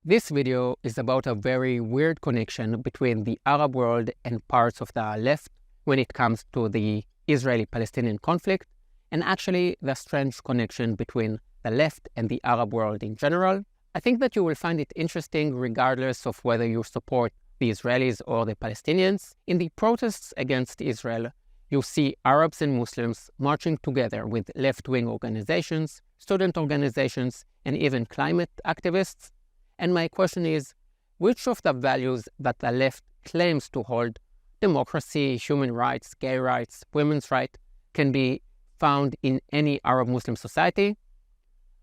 This video is about a very weird connection between the Arab world and parts of the left when it comes to the Israeli-Palestinian conflict, and actually the strange connection between the left and the Arab world in general. I think that you will find it interesting regardless of whether you support the Israelis or the Palestinians. In the protests against Israel, you see Arabs and Muslims marching together with left-wing organizations, student organizations, and even climate activists. And my question is, which of the values that the left claims to hold, democracy, human rights, gay rights, women's rights, can be found in any Arab Muslim society?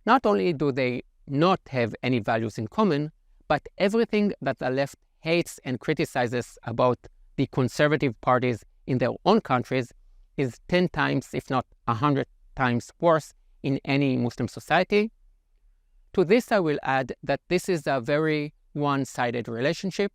Not only do they not have any values in common, but everything that the left hates and criticizes about the conservative parties in their own countries is 10 times, if not 100 times worse in any Muslim society. To this, I will add that this is a very one-sided relationship.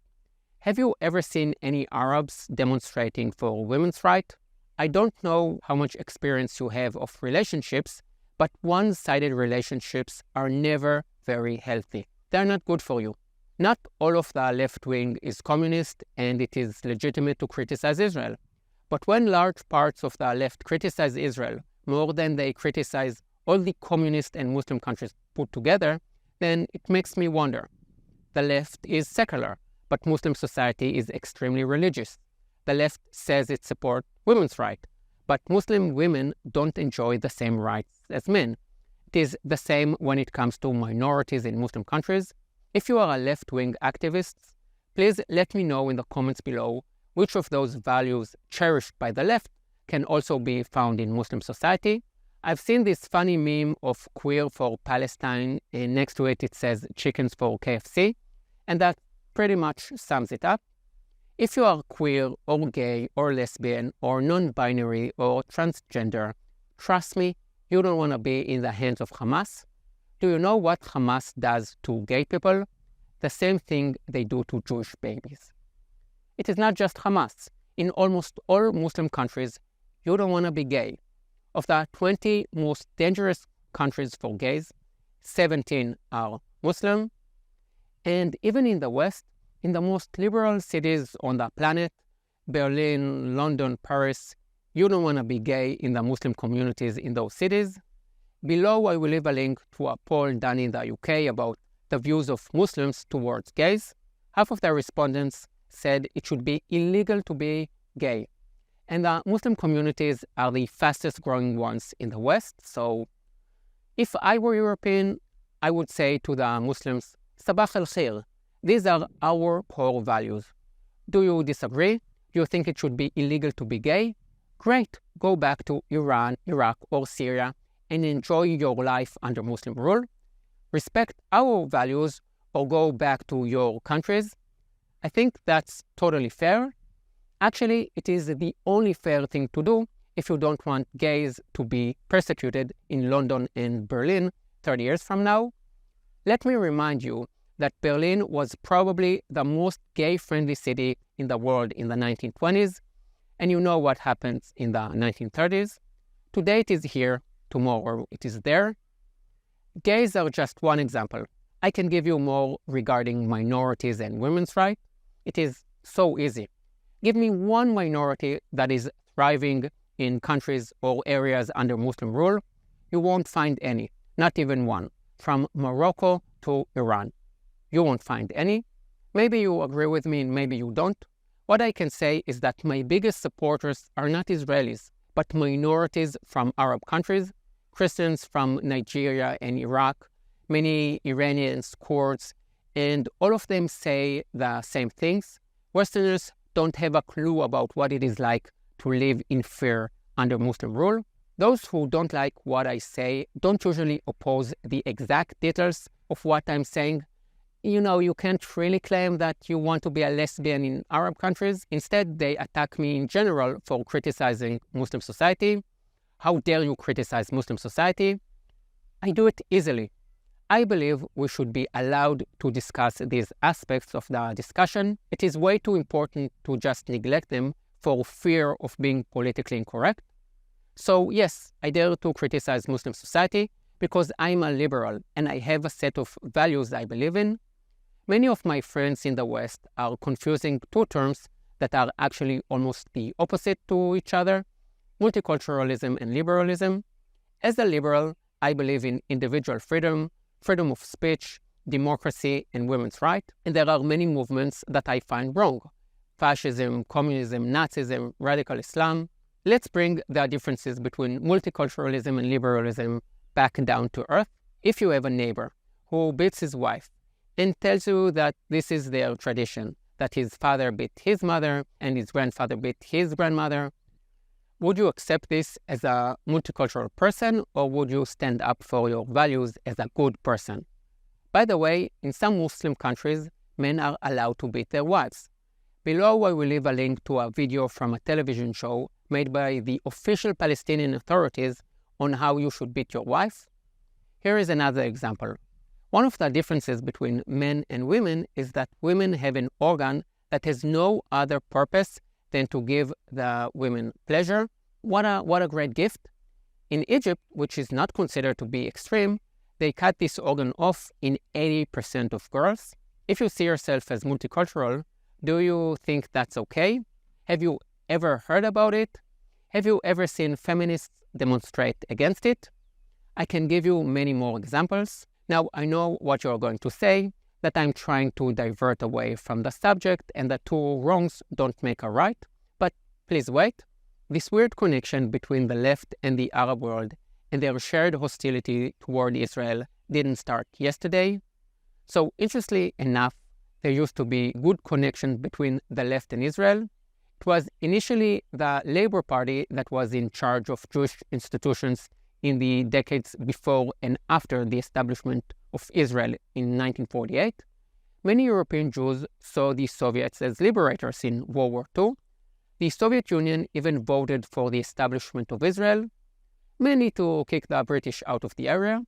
Have you ever seen any Arabs demonstrating for women's rights? I don't know how much experience you have of relationships, but one-sided relationships are never very healthy. They're not good for you. Not all of the left wing is communist, and it is legitimate to criticize Israel. But when large parts of the left criticize Israel more than they criticize all the communist and Muslim countries put together, then it makes me wonder. The left is secular, but Muslim society is extremely religious. The left says it supports women's rights, but Muslim women don't enjoy the same rights as men. It is the same when it comes to minorities in Muslim countries. If you are a left-wing activist, please let me know in the comments below which of those values cherished by the left can also be found in Muslim society. I've seen this funny meme of queer for Palestine, and next to it says chickens for KFC, and that pretty much sums it up. If you are queer or gay or lesbian or non-binary or transgender, trust me, you don't want to be in the hands of Hamas. Do you know what Hamas does to gay people? The same thing they do to Jewish babies. It is not just Hamas. In almost all Muslim countries, you don't want to be gay. Of the 20 most dangerous countries for gays, 17 are Muslim. And even in the West, in the most liberal cities on the planet, Berlin, London, Paris, you don't want to be gay in the Muslim communities in those cities. Below, I will leave a link to a poll done in the UK about the views of Muslims towards gays. Half of the respondents said it should be illegal to be gay. And the Muslim communities are the fastest growing ones in the West. So if I were European, I would say to the Muslims, Sabah al-Khair, these are our core values. Do you disagree? Do you think it should be illegal to be gay? Great, go back to Iran, Iraq, or Syria and enjoy your life under Muslim rule. Respect our values or go back to your countries. I think that's totally fair. Actually, it is the only fair thing to do if you don't want gays to be persecuted in London and Berlin 30 years from now. Let me remind you that Berlin was probably the most gay-friendly city in the world in the 1920s, and you know what happens in the 1930s. Today it is here, tomorrow it is there. Gays are just one example. I can give you more regarding minorities and women's rights. It is so easy. Give me one minority that is thriving in countries or areas under Muslim rule. You won't find any, not even one. From Morocco to Iran. You won't find any. Maybe you agree with me and maybe you don't. What I can say is that my biggest supporters are not Israelis, but minorities from Arab countries, Christians from Nigeria and Iraq, many Iranians, Kurds, and all of them say the same things. Westerners don't have a clue about what it is like to live in fear under Muslim rule. Those who don't like what I say don't usually oppose the exact details of what I'm saying. You know, you can't really claim that you want to be a lesbian in Arab countries. Instead, they attack me in general for criticizing Muslim society. How dare you criticize Muslim society? I do it easily. I believe we should be allowed to discuss these aspects of the discussion. It is way too important to just neglect them for fear of being politically incorrect. So yes, I dare to criticize Muslim society because I'm a liberal and I have a set of values I believe in. Many of my friends in the West are confusing two terms that are actually almost the opposite to each other: multiculturalism and liberalism. As a liberal, I believe in individual freedom, freedom of speech, democracy, and women's rights, and there are many movements that I find wrong: fascism, communism, Nazism, radical Islam. Let's bring the differences between multiculturalism and liberalism back down to earth. If you have a neighbor who beats his wife and tells you that this is their tradition, that his father beat his mother and his grandfather beat his grandmother, would you accept this as a multicultural person, or would you stand up for your values as a good person? By the way, in some Muslim countries, men are allowed to beat their wives. Below I will leave a link to a video from a television show made by the official Palestinian authorities on how you should beat your wife. Here is another example. One of the differences between men and women is that women have an organ that has no other purpose than to give the women pleasure. What a great gift. In Egypt, which is not considered to be extreme, they cut this organ off in 80% of girls. If you see yourself as multicultural, do you think that's okay? Have you ever heard about it? Have you ever seen feminists demonstrate against it? I can give you many more examples. Now, I know what you're going to say, that I'm trying to divert away from the subject and that two wrongs don't make a right. But please wait. This weird connection between the left and the Arab world and their shared hostility toward Israel didn't start yesterday. So interestingly enough, there used to be good connection between the left and Israel. It was initially the Labour Party that was in charge of Jewish institutions in the decades before and after the establishment of Israel in 1948. Many European Jews saw the Soviets as liberators in World War II. The Soviet Union even voted for the establishment of Israel, mainly to kick the British out of the area.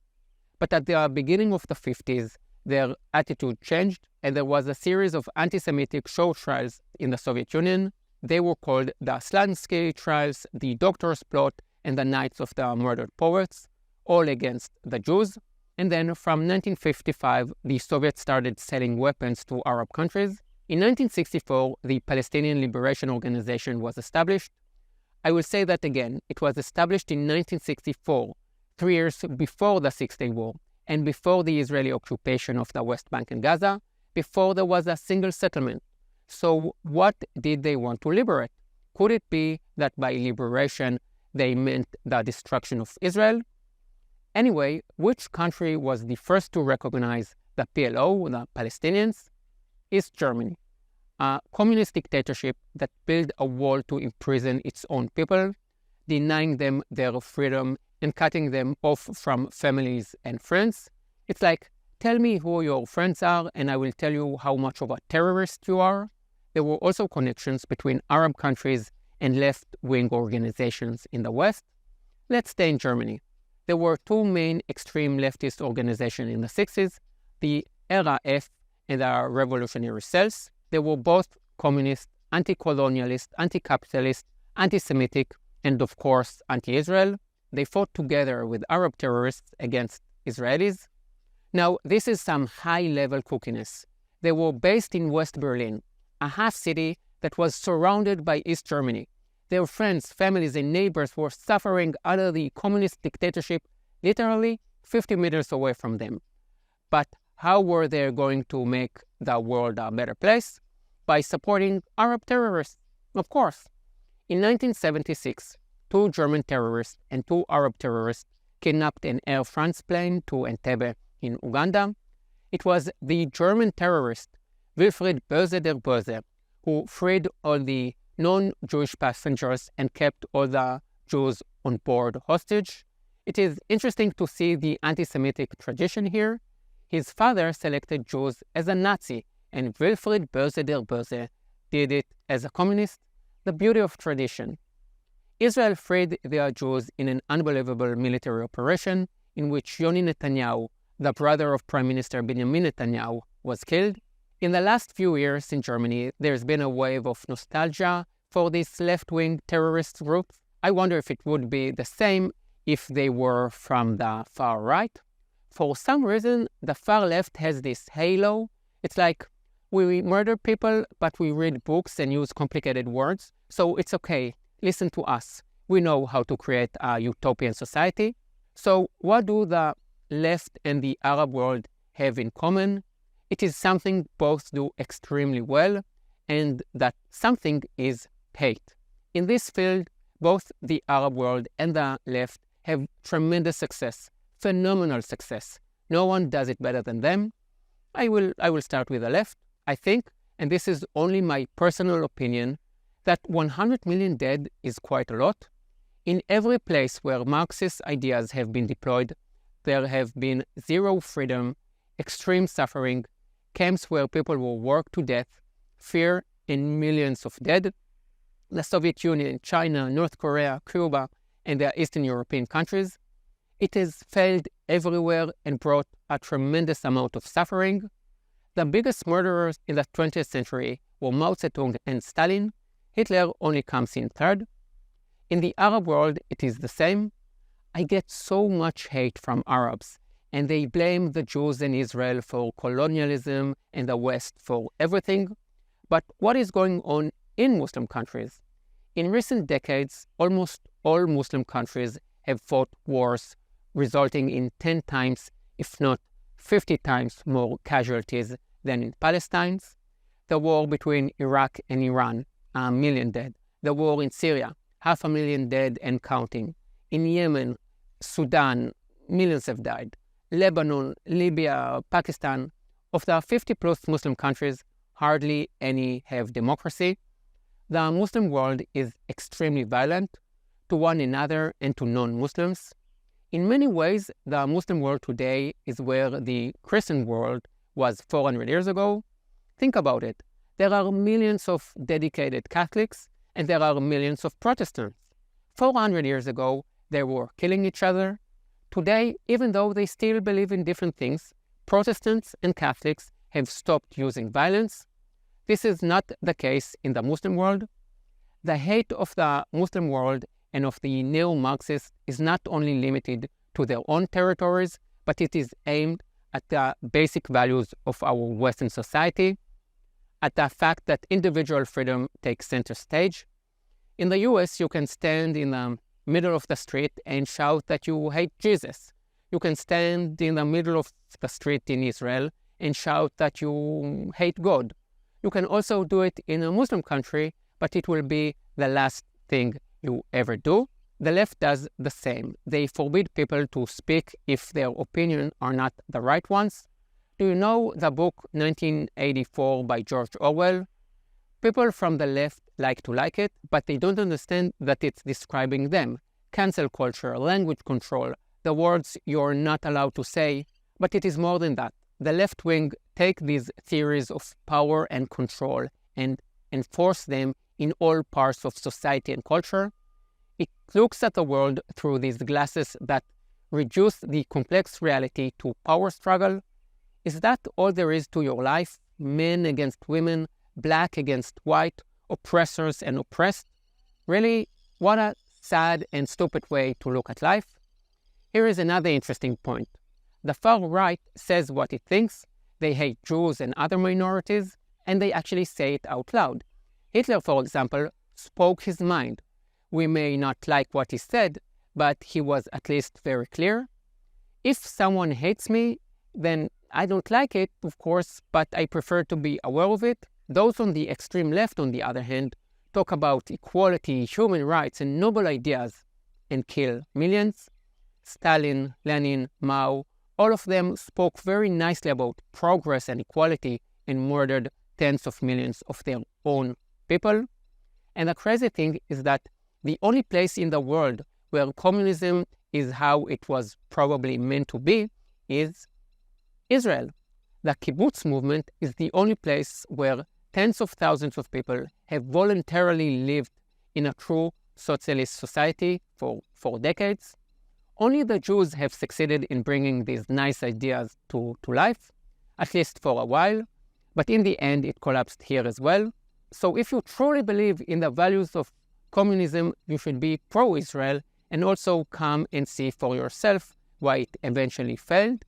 But at the beginning of the 50s, their attitude changed, and there was a series of anti-Semitic show trials in the Soviet Union. They were called the Slansky trials, the Doctor's Plot, and the Nights of the Murdered Poets, all against the Jews. And then from 1955, the Soviets started selling weapons to Arab countries. In 1964, the Palestinian Liberation Organization was established. I will say that again, it was established in 1964, 3 years before the Six-Day War, and before the Israeli occupation of the West Bank and Gaza, before there was a single settlement. So what did they want to liberate? Could it be that by liberation they meant the destruction of Israel? Anyway, which country was the first to recognize the PLO, the Palestinians? East Germany, a communist dictatorship that built a wall to imprison its own people, denying them their freedom and cutting them off from families and friends. It's like, tell me who your friends are and I will tell you how much of a terrorist you are. There were also connections between Arab countries and left-wing organizations in the West. Let's stay in Germany. There were two main extreme leftist organizations in the 60s, the RAF and the Revolutionary Cells. They were both communist, anti-colonialist, anti-capitalist, anti-Semitic, and of course, anti-Israel. They fought together with Arab terrorists against Israelis. Now, this is some high-level cookiness. They were based in West Berlin, a half-city that was surrounded by East Germany. Their friends, families, and neighbors were suffering under the communist dictatorship literally 50 meters away from them. But how were they going to make the world a better place? By supporting Arab terrorists, of course. In 1976, 2 German terrorists and 2 Arab terrorists kidnapped an Air France plane to Entebbe in Uganda. It was the German terrorist Wilfried Böse der Böse who freed all the non-Jewish passengers and kept all the Jews on board hostage. It is interesting to see the anti-Semitic tradition here. His father selected Jews as a Nazi, and Wilfried Böse der Böse did it as a communist. The beauty of tradition. Israel freed their Jews in an unbelievable military operation in which Yoni Netanyahu, the brother of Prime Minister Benjamin Netanyahu, was killed. In the last few years in Germany, there's been a wave of nostalgia for these left-wing terrorist groups. I wonder if it would be the same if they were from the far right. For some reason, the far left has this halo It's like we murder people, but we read books and use complicated words, so it's okay. Listen to us. We know how to create a utopian society. So what do the left and the Arab world have in common? It is something both do extremely well, and that something is hate. In this field, both the Arab world and the left have tremendous success, phenomenal success. No one does it better than them. I will start with the left. I think, and this is only my personal opinion, that 100 million dead is quite a lot. In every place where Marxist ideas have been deployed, there have been zero freedom, extreme suffering, camps where people were worked to death, fear, and millions of dead. The Soviet Union, China, North Korea, Cuba, and the Eastern European countries. It has failed everywhere and brought a tremendous amount of suffering. The biggest murderers in the 20th century were Mao Zedong and Stalin. Hitler only comes in third. In the Arab world, it is the same. I get so much hate from Arabs, and they blame the Jews in Israel for colonialism and the West for everything. But what is going on in Muslim countries? In recent decades, almost all Muslim countries have fought wars, resulting in 10 times, if not 50 times more casualties than in Palestine. The war between Iraq and Iran, 1 million dead. The war in Syria, 500,000 dead and counting. In Yemen, Sudan, millions have died. Lebanon, Libya, Pakistan. Of the 50-plus Muslim countries, hardly any have democracy. The Muslim world is extremely violent to one another and to non-Muslims. In many ways, the Muslim world today is where the Christian world was 400 years ago. Think about it. There are millions of dedicated Catholics and there are millions of Protestants. 400 years ago, they were killing each other. Today, even though they still believe in different things, Protestants and Catholics have stopped using violence. This is not the case in the Muslim world. The hate of the Muslim world and of the neo-Marxists is not only limited to their own territories, but it is aimed at the basic values of our Western society, at the fact that individual freedom takes center stage. In the US, you can stand in the middle of the street and shout that you hate Jesus. You can stand in the middle of the street in Israel and shout that you hate God. You can also do it in a Muslim country, but it will be the last thing you ever do. The left does the same. They forbid people to speak if their opinions are not the right ones. Do you know the book 1984 by George Orwell? People from the left like to like it, but they don't understand that it's describing them. Cancel culture, language control, the words you're not allowed to say, but it is more than that. The left wing take these theories of power and control and enforce them in all parts of society and culture. It looks at the world through these glasses that reduce the complex reality to power struggle. Is that all there is to your life? Men against women, black against white, oppressors and oppressed? Really, what a sad and stupid way to look at life. Here is another interesting point. The far right says what it thinks. They hate Jews and other minorities, and they actually say it out loud. Hitler, for example, spoke his mind. We may not like what he said, but he was at least very clear. If someone hates me, then I don't like it, of course, but I prefer to be aware of it. Those on the extreme left, on the other hand, talk about equality, human rights, and noble ideas, and kill millions. Stalin, Lenin, Mao, all of them spoke very nicely about progress and equality and murdered tens of millions of their own people. And the crazy thing is that the only place in the world where communism is how it was probably meant to be is Israel. The kibbutz movement is the only place where tens of thousands of people have voluntarily lived in a true socialist society for decades. Only the Jews have succeeded in bringing these nice ideas to life, at least for a while, but in the end it collapsed here as well. So if you truly believe in the values of communism, you should be pro-Israel and also come and see for yourself why it eventually failed.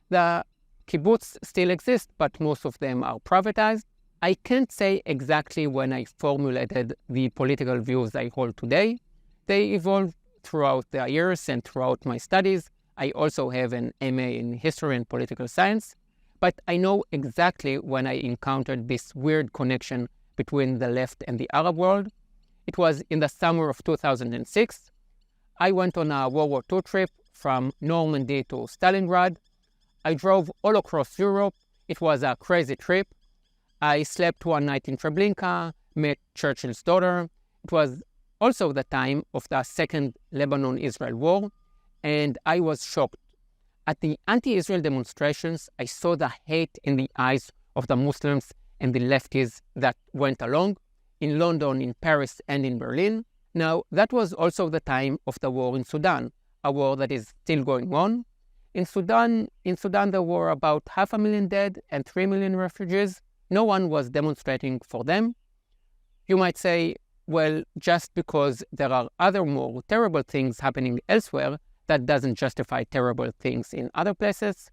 The kibbutz still exist, but most of them are privatized. I can't say exactly when I formulated the political views I hold today. They evolved throughout the years and throughout my studies. I also have an MA in History and Political Science, but I know exactly when I encountered this weird connection between the left and the Arab world. It was in the summer of 2006. I went on a World War II trip from Normandy to Stalingrad. I drove all across Europe. It was a crazy trip. I slept one night in Treblinka, met Churchill's daughter. It was also the time of the Second Lebanon-Israel War, and I was shocked. At the anti-Israel demonstrations, I saw the hate in the eyes of the Muslims and the lefties that went along, in London, in Paris, and in Berlin. Now, that was also the time of the war in Sudan, a war that is still going on. In Sudan, there were about 500,000 dead and 3 million refugees. No one was demonstrating for them. You might say, well, just because there are other more terrible things happening elsewhere, that doesn't justify terrible things in other places.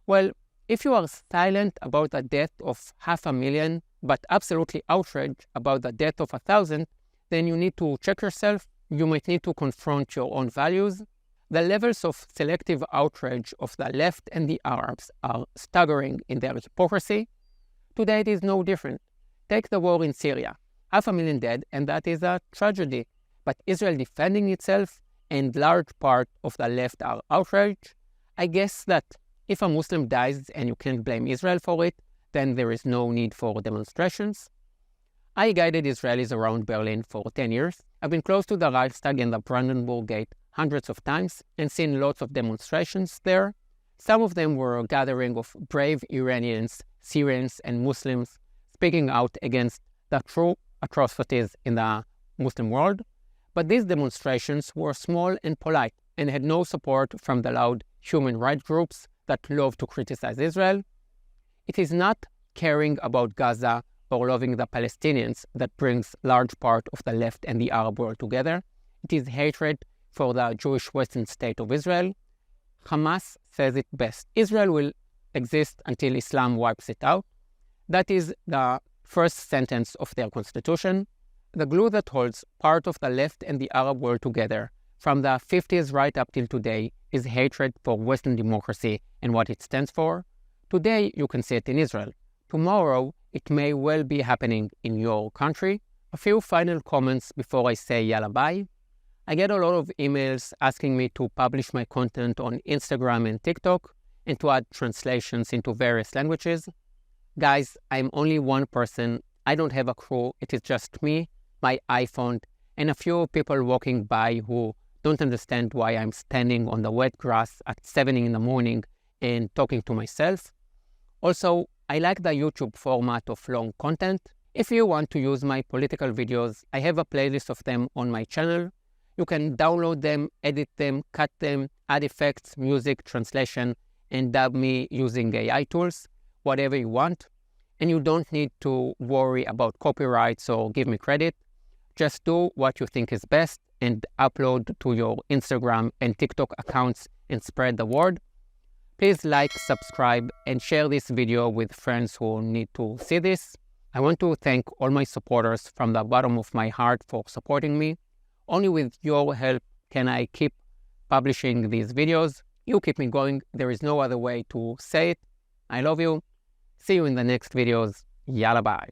Well, if you are silent about the death of 500,000, but absolutely outraged about the death of 1,000, then you need to check yourself. You might need to confront your own values. The levels of selective outrage of the left and the Arabs are staggering in their hypocrisy. Today it is no different. Take the war in Syria. 500,000 dead, and that is a tragedy. But Israel defending itself, and large part of the left are outraged. I guess that if a Muslim dies and you can't blame Israel for it, then there is no need for demonstrations. I guided Israelis around Berlin for 10 years. I've been close to the Reichstag and the Brandenburg Gate hundreds of times and seen lots of demonstrations there. Some of them were a gathering of brave Iranians, Syrians, and Muslims speaking out against the true atrocities in the Muslim world. But these demonstrations were small and polite and had no support from the loud human rights groups that love to criticize Israel. It is not caring about Gaza or loving the Palestinians that brings large part of the left and the Arab world together. It is hatred for the Jewish Western state of Israel. Hamas says it best. Israel will exist until Islam wipes it out. That is the first sentence of their constitution. The glue that holds part of the left and the Arab world together from the 50s right up till today is hatred for Western democracy and what it stands for. Today, you can see it in Israel. Tomorrow, it may well be happening in your country. A few final comments before I say yalla bye. I get a lot of emails asking me to publish my content on Instagram and TikTok and to add translations into various languages. Guys, I'm only one person. I don't have a crew. It is just me, my iPhone, and a few people walking by who don't understand why I'm standing on the wet grass at 7 in the morning and talking to myself. Also, I like the YouTube format of long content. If you want to use my political videos, I have a playlist of them on my channel. You can download them, edit them, cut them, add effects, music, translation, and dub me using AI tools, whatever you want. And you don't need to worry about copyrights or give me credit. Just do what you think is best and upload to your Instagram and TikTok accounts and spread the word. Please like, subscribe, and share this video with friends who need to see this. I want to thank all my supporters from the bottom of my heart for supporting me. Only with your help can I keep publishing these videos. You keep me going. There is no other way to say it. I love you. See you in the next videos. Yalla bye.